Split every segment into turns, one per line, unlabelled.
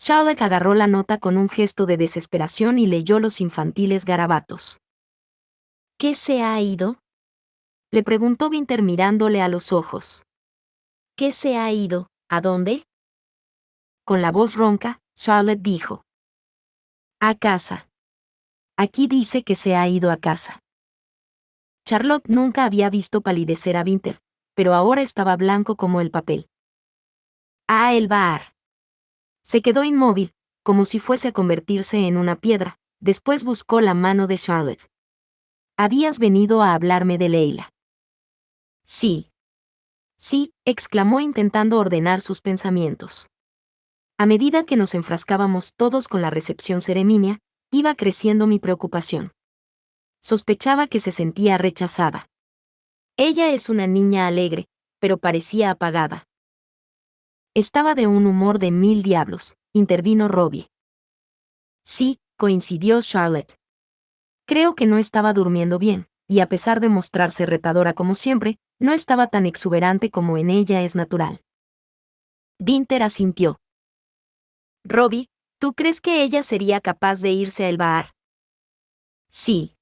Charlotte agarró la nota con un gesto de desesperación y leyó los infantiles garabatos. ¿Qué se ha ido? Le preguntó Winter mirándole a los ojos. ¿Qué se ha ido? ¿A dónde? Con la voz ronca, Charlotte dijo. A casa. Aquí dice que se ha ido a casa. Charlotte nunca había visto palidecer a Winter, pero ahora estaba blanco como el papel. A el bar. Se quedó inmóvil, como si fuese a convertirse en una piedra, después buscó la mano de Charlotte. ¿Habías venido a hablarme de Leila? Sí. Sí, exclamó intentando ordenar sus pensamientos. A medida que nos enfrascábamos todos con la recepción ceremonia, iba creciendo mi preocupación. Sospechaba que se sentía rechazada. Ella es una niña alegre, pero parecía apagada. Estaba de un humor de 1000 diablos, intervino Robbie. Sí, coincidió Charlotte. Creo que no estaba durmiendo bien, y a pesar de mostrarse retadora como siempre, no estaba tan exuberante como en ella es natural. Winter asintió. Robbie, ¿tú crees que ella sería capaz de irse al bar? Sí.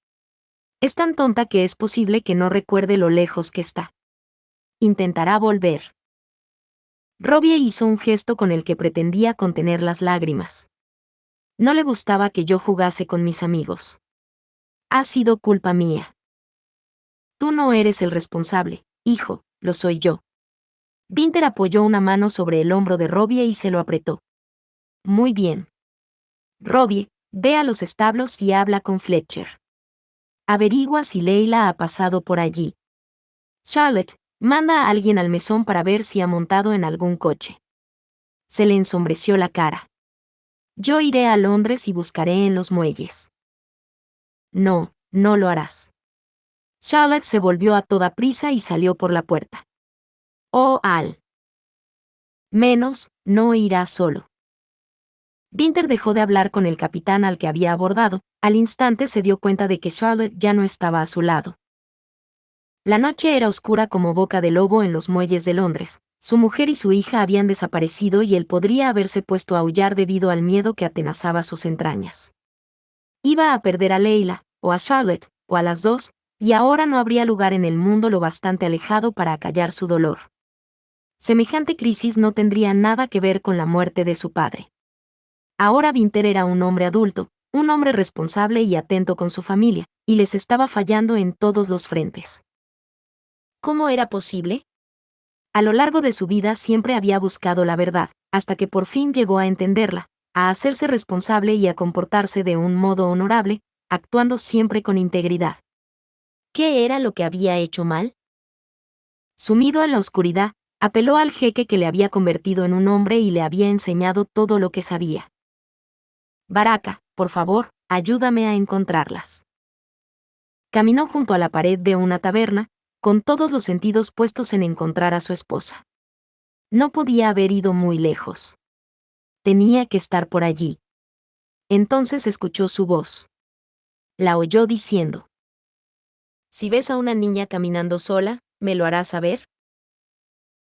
Es tan tonta que es posible que no recuerde lo lejos que está. Intentará volver. Robbie hizo un gesto con el que pretendía contener las lágrimas. No le gustaba que yo jugase con mis amigos. Ha sido culpa mía. Tú no eres el responsable, hijo, lo soy yo. Winter apoyó una mano sobre el hombro de Robbie y se lo apretó. Muy bien. Robbie, ve a los establos y habla con Fletcher. Averigua si Leila ha pasado por allí. Charlotte, manda a alguien al mesón para ver si ha montado en algún coche. Se le ensombreció la cara. Yo iré a Londres y buscaré en los muelles. No, no lo harás. Charlotte se volvió a toda prisa y salió por la puerta. Oh, Al. Menos, no irá solo. Winter dejó de hablar con el capitán al que había abordado, al instante se dio cuenta de que Charlotte ya no estaba a su lado. La noche era oscura como boca de lobo en los muelles de Londres, su mujer y su hija habían desaparecido y él podría haberse puesto a aullar debido al miedo que atenazaba sus entrañas. Iba a perder a Leila, o a Charlotte, o a las dos, y ahora no habría lugar en el mundo lo bastante alejado para acallar su dolor. Semejante crisis no tendría nada que ver con la muerte de su padre. Ahora Winter era un hombre adulto, un hombre responsable y atento con su familia, y les estaba fallando en todos los frentes. ¿Cómo era posible? A lo largo de su vida siempre había buscado la verdad, hasta que por fin llegó a entenderla, a hacerse responsable y a comportarse de un modo honorable, actuando siempre con integridad. ¿Qué era lo que había hecho mal? Sumido en la oscuridad, apeló al jeque que le había convertido en un hombre y le había enseñado todo lo que sabía. Baraka, por favor, ayúdame a encontrarlas. Caminó junto a la pared de una taberna, con todos los sentidos puestos en encontrar a su esposa. No podía haber ido muy lejos. Tenía que estar por allí. Entonces escuchó su voz. La oyó diciendo: Si ves a una niña caminando sola, ¿me lo harás saber?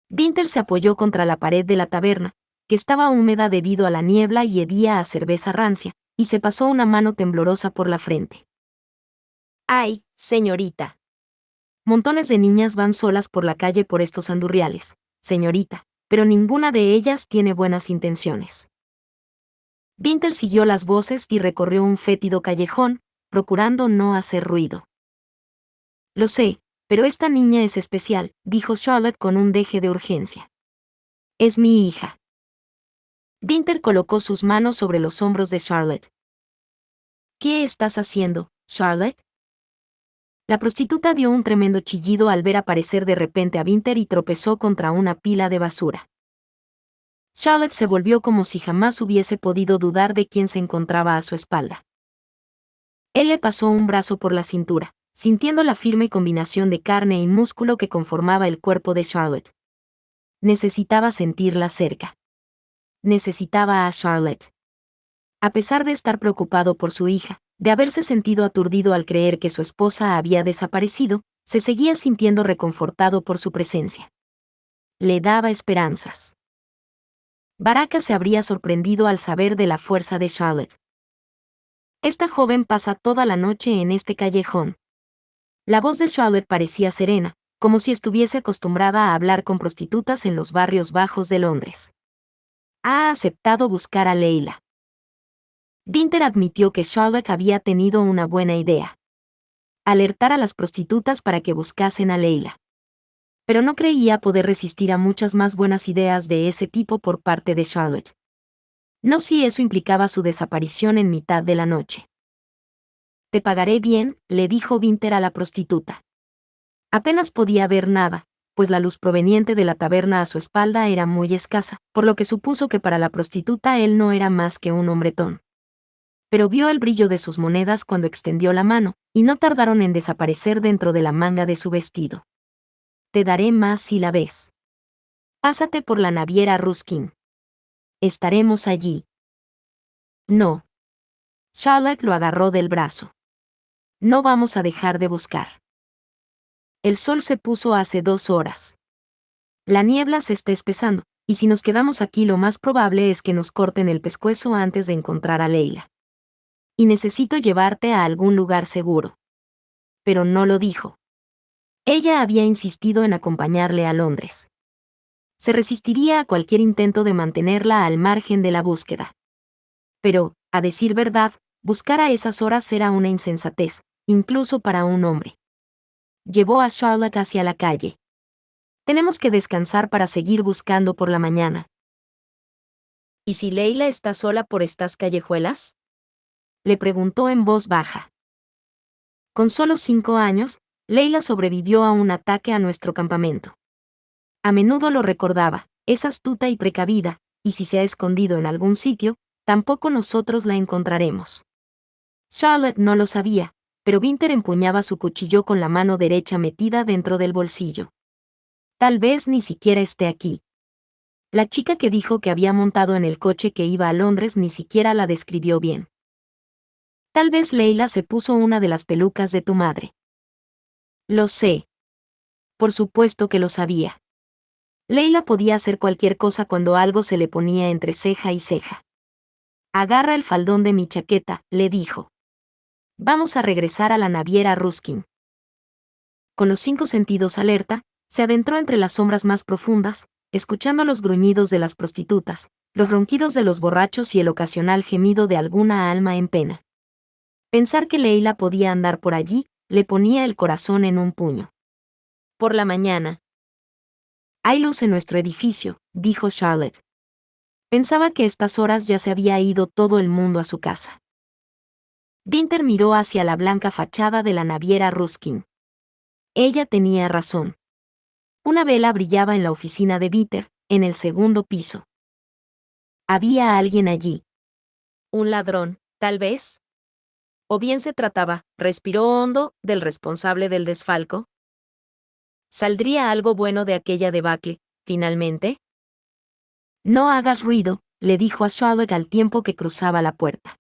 Winter se apoyó contra la pared de la taberna, que estaba húmeda debido a la niebla y hedía a cerveza rancia, y se pasó una mano temblorosa por la frente. ¡Ay, señorita! Montones de niñas van solas por la calle por estos andurriales, señorita, pero ninguna de ellas tiene buenas intenciones. Winter siguió las voces y recorrió un fétido callejón, procurando no hacer ruido. Lo sé, pero esta niña es especial, dijo Charlotte con un deje de urgencia. Es mi hija. Winter colocó sus manos sobre los hombros de Charlotte. ¿Qué estás haciendo, Charlotte? La prostituta dio un tremendo chillido al ver aparecer de repente a Winter y tropezó contra una pila de basura. Charlotte se volvió como si jamás hubiese podido dudar de quién se encontraba a su espalda. Él le pasó un brazo por la cintura, sintiendo la firme combinación de carne y músculo que conformaba el cuerpo de Charlotte. Necesitaba sentirla cerca. Necesitaba a Charlotte. A pesar de estar preocupado por su hija, de haberse sentido aturdido al creer que su esposa había desaparecido, se seguía sintiendo reconfortado por su presencia. Le daba esperanzas. Baraka se habría sorprendido al saber de la fuerza de Charlotte. Esta joven pasa toda la noche en este callejón. La voz de Charlotte parecía serena, como si estuviese acostumbrada a hablar con prostitutas en los barrios bajos de Londres. Ha aceptado buscar a Leila. Winter admitió que Charlotte había tenido una buena idea. Alertar a las prostitutas para que buscasen a Leila. Pero no creía poder resistir a muchas más buenas ideas de ese tipo por parte de Charlotte. No si eso implicaba su desaparición en mitad de la noche. Te pagaré bien, le dijo Winter a la prostituta. Apenas podía ver nada, pues la luz proveniente de la taberna a su espalda era muy escasa, por lo que supuso que para la prostituta él no era más que un hombretón. Pero vio el brillo de sus monedas cuando extendió la mano, y no tardaron en desaparecer dentro de la manga de su vestido. Te daré más si la ves. Pásate por la naviera Ruskin. Estaremos allí. No. Charlotte lo agarró del brazo. No vamos a dejar de buscar. El sol se puso hace 2 horas. La niebla se está espesando, y si nos quedamos aquí lo más probable es que nos corten el pescuezo antes de encontrar a Leila. Y necesito llevarte a algún lugar seguro. Pero no lo dijo. Ella había insistido en acompañarle a Londres. Se resistiría a cualquier intento de mantenerla al margen de la búsqueda. Pero, a decir verdad, buscar a esas horas era una insensatez, incluso para un hombre. Llevó a Charlotte hacia la calle. Tenemos que descansar para seguir buscando por la mañana. ¿Y si Leila está sola por estas callejuelas? Le preguntó en voz baja. Con solo 5 años, Leila sobrevivió a un ataque a nuestro campamento. A menudo lo recordaba, es astuta y precavida, y si se ha escondido en algún sitio, tampoco nosotros la encontraremos. Charlotte no lo sabía, pero Winter empuñaba su cuchillo con la mano derecha metida dentro del bolsillo. Tal vez ni siquiera esté aquí. La chica que dijo que había montado en el coche que iba a Londres ni siquiera la describió bien. Tal vez Leila se puso una de las pelucas de tu madre. Lo sé. Por supuesto que lo sabía. Leila podía hacer cualquier cosa cuando algo se le ponía entre ceja y ceja. Agarra el faldón de mi chaqueta, le dijo. Vamos a regresar a la naviera Ruskin. Con los 5 sentidos alerta, se adentró entre las sombras más profundas, escuchando los gruñidos de las prostitutas, los ronquidos de los borrachos y el ocasional gemido de alguna alma en pena. Pensar que Leila podía andar por allí, le ponía el corazón en un puño. Por la mañana. Hay luz en nuestro edificio, dijo Charlotte. Pensaba que a estas horas ya se había ido todo el mundo a su casa. Winter miró hacia la blanca fachada de la naviera Ruskin. Ella tenía razón. Una vela brillaba en la oficina de Winter, en el segundo piso. Había alguien allí. Un ladrón, tal vez. O bien se trataba, respiró hondo, del responsable del desfalco. ¿Saldría algo bueno de aquella debacle, finalmente? No hagas ruido, le dijo a Charlotte al tiempo que cruzaba la puerta.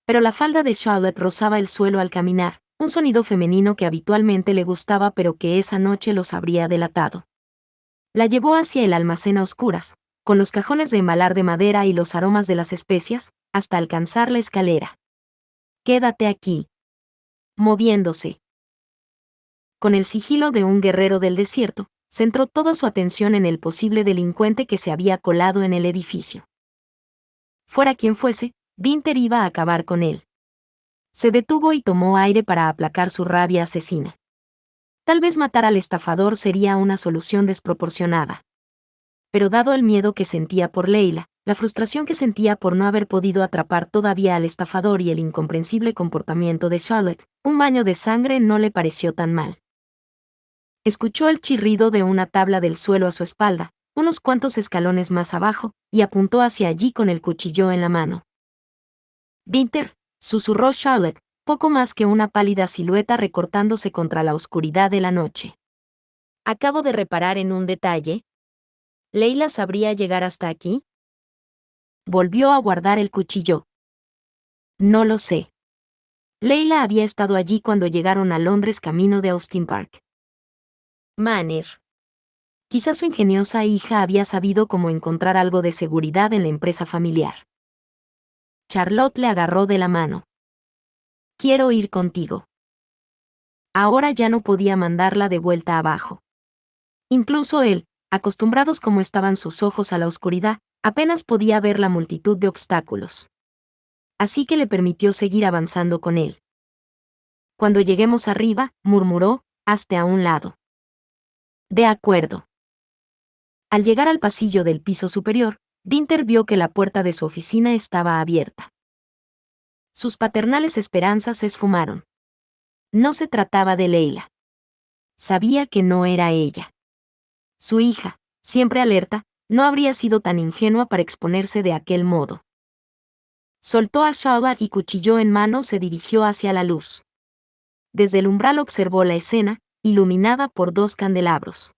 Pero la falda de Charlotte rozaba el suelo al caminar, un sonido femenino que habitualmente le gustaba pero que esa noche los habría delatado. La llevó hacia el almacén a oscuras, con los cajones de embalar de madera y los aromas de las especias, hasta alcanzar la escalera. Quédate aquí. Moviéndose. Con el sigilo de un guerrero del desierto, centró toda su atención en el posible delincuente que se había colado en el edificio. Fuera quien fuese, Winter iba a acabar con él. Se detuvo y tomó aire para aplacar su rabia asesina. Tal vez matar al estafador sería una solución desproporcionada. Pero dado el miedo que sentía por Leila, la frustración que sentía por no haber podido atrapar todavía al estafador y el incomprensible comportamiento de Charlotte, un baño de sangre no le pareció tan mal. Escuchó el chirrido de una tabla del suelo a su espalda, unos cuantos escalones más abajo, y apuntó hacia allí con el cuchillo en la mano. Winter, susurró Charlotte, poco más que una pálida silueta recortándose contra la oscuridad de la noche. Acabo de reparar en un detalle. ¿Leila sabría llegar hasta aquí? Volvió a guardar el cuchillo. No lo sé. Leila había estado allí cuando llegaron a Londres camino de Austin Park. Manor. Quizá su ingeniosa hija había sabido cómo encontrar algo de seguridad en la empresa familiar. Charlotte le agarró de la mano. Quiero ir contigo. Ahora ya no podía mandarla de vuelta abajo. Incluso él, acostumbrados como estaban sus ojos a la oscuridad, apenas podía ver la multitud de obstáculos. Así que le permitió seguir avanzando con él. Cuando lleguemos arriba, murmuró, hazte a un lado. De acuerdo. Al llegar al pasillo del piso superior, Winter vio que la puerta de su oficina estaba abierta. Sus paternales esperanzas se esfumaron. No se trataba de Leila. Sabía que no era ella. Su hija, siempre alerta, no habría sido tan ingenua para exponerse de aquel modo. Soltó a Charlotte y cuchillo en mano se dirigió hacia la luz. Desde el umbral observó la escena, iluminada por 2 candelabros.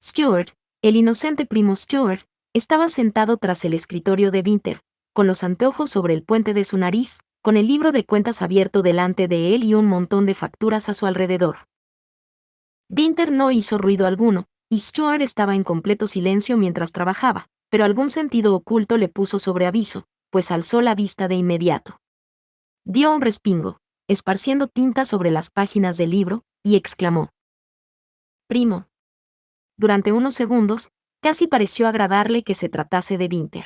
Stuart, el inocente primo Stuart, estaba sentado tras el escritorio de Winter, con los anteojos sobre el puente de su nariz, con el libro de cuentas abierto delante de él y un montón de facturas a su alrededor. Winter no hizo ruido alguno, y Stuart estaba en completo silencio mientras trabajaba, pero algún sentido oculto le puso sobre aviso, pues alzó la vista de inmediato. Dio un respingo, esparciendo tinta sobre las páginas del libro, y exclamó: «Primo». Durante unos segundos, casi pareció agradarle que se tratase de Winter.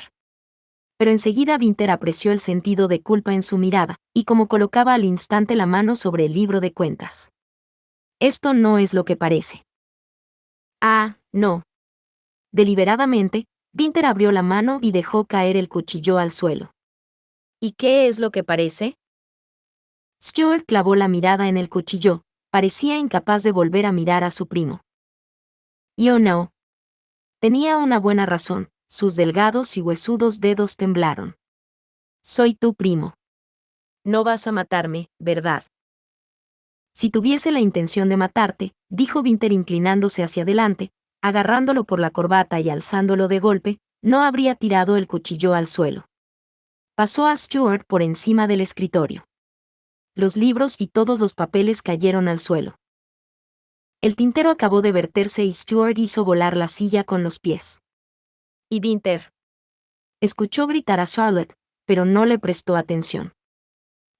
Pero enseguida Winter apreció el sentido de culpa en su mirada, y como colocaba al instante la mano sobre el libro de cuentas. «Esto no es lo que parece». «Ah, no». Deliberadamente, Winter abrió la mano y dejó caer el cuchillo al suelo. «¿Y qué es lo que parece?». Stuart clavó la mirada en el cuchillo, parecía incapaz de volver a mirar a su primo. «Yo no». Tenía una buena razón, sus delgados y huesudos dedos temblaron. «Soy tu primo. No vas a matarme, ¿verdad?». «Si tuviese la intención de matarte», dijo Winter inclinándose hacia adelante, agarrándolo por la corbata y alzándolo de golpe, no habría tirado el cuchillo al suelo. Pasó a Stuart por encima del escritorio. Los libros y todos los papeles cayeron al suelo. El tintero acabó de verterse y Stuart hizo volar la silla con los pies. «¿Y Winter?». Escuchó gritar a Charlotte, pero no le prestó atención.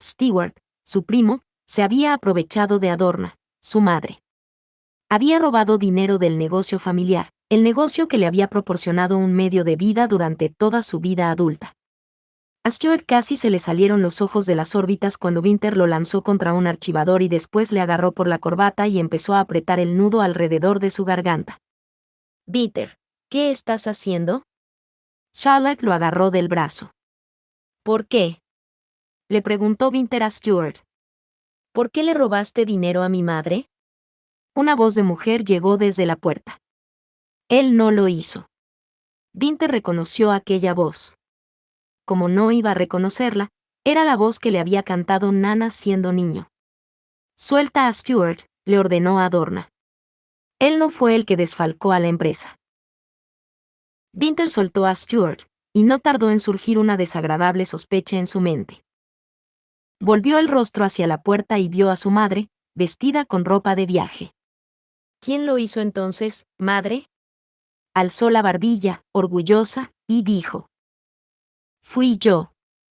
Stewart, su primo, se había aprovechado de Adorna, su madre. Había robado dinero del negocio familiar, el negocio que le había proporcionado un medio de vida durante toda su vida adulta. A Stuart casi se le salieron los ojos de las órbitas cuando Winter lo lanzó contra un archivador y después le agarró por la corbata y empezó a apretar el nudo alrededor de su garganta. «Winter, ¿qué estás haciendo?». Charlotte lo agarró del brazo. «¿Por qué?», le preguntó Winter a Stuart. «¿Por qué le robaste dinero a mi madre?». Una voz de mujer llegó desde la puerta. Él no lo hizo. Winter reconoció aquella voz. Como no iba a reconocerla, era la voz que le había cantado Nana siendo niño. «Suelta a Stuart», le ordenó a Adorna. Él no fue el que desfalcó a la empresa. Winter soltó a Stuart, y no tardó en surgir una desagradable sospecha en su mente. Volvió el rostro hacia la puerta y vio a su madre, vestida con ropa de viaje. «¿Quién lo hizo entonces, madre?». Alzó la barbilla, orgullosa, y dijo: «Fui yo».